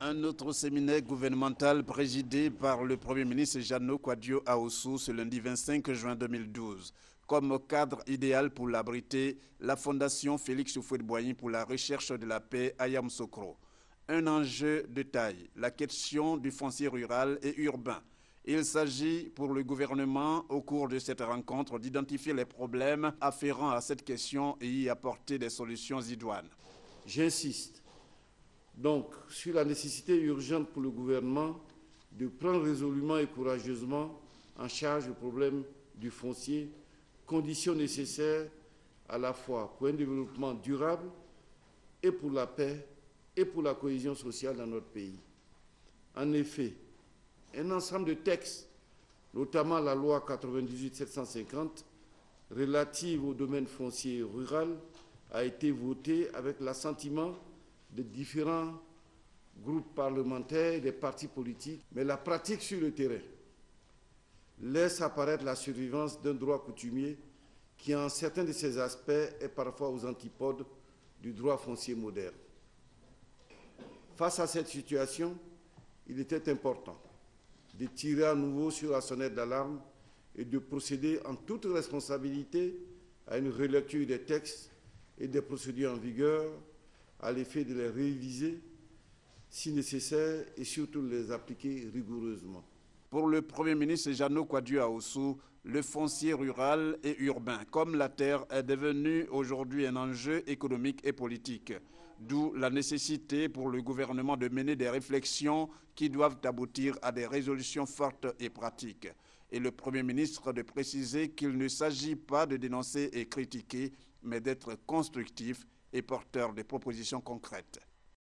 Un autre séminaire gouvernemental présidé par le Premier ministre Jeannot Kouadio Ahoussou ce lundi 25 juin 2012. Comme cadre idéal pour l'abriter, la Fondation Félix Houphouët-Boigny pour la recherche de la paix à Yamoussoukro. Un enjeu de taille, la question du foncier rural et urbain. Il s'agit pour le gouvernement, au cours de cette rencontre, d'identifier les problèmes afférents à cette question et y apporter des solutions idoines. J'insiste donc sur la nécessité urgente pour le gouvernement de prendre résolument et courageusement en charge le problème du foncier, condition nécessaire à la fois pour un développement durable et pour la paix et pour la cohésion sociale dans notre pays. En effet, un ensemble de textes, notamment la loi 98-750 relative au domaine foncier rural, a été voté avec l'assentiment de différents groupes parlementaires et des partis politiques. Mais la pratique sur le terrain laisse apparaître la survivance d'un droit coutumier qui, en certains de ses aspects, est parfois aux antipodes du droit foncier moderne. Face à cette situation, il était important de tirer à nouveau sur la sonnette d'alarme et de procéder en toute responsabilité à une relecture des textes et des procédures en vigueur à l'effet de les réviser si nécessaire et surtout de les appliquer rigoureusement. Pour le Premier ministre Jeannot Kouadio Ahoussou, le foncier rural et urbain, comme la terre, est devenu aujourd'hui un enjeu économique et politique. D'où la nécessité pour le gouvernement de mener des réflexions qui doivent aboutir à des résolutions fortes et pratiques. Et le Premier ministre de préciser qu'il ne s'agit pas de dénoncer et critiquer, mais d'être constructif et porteur de propositions concrètes.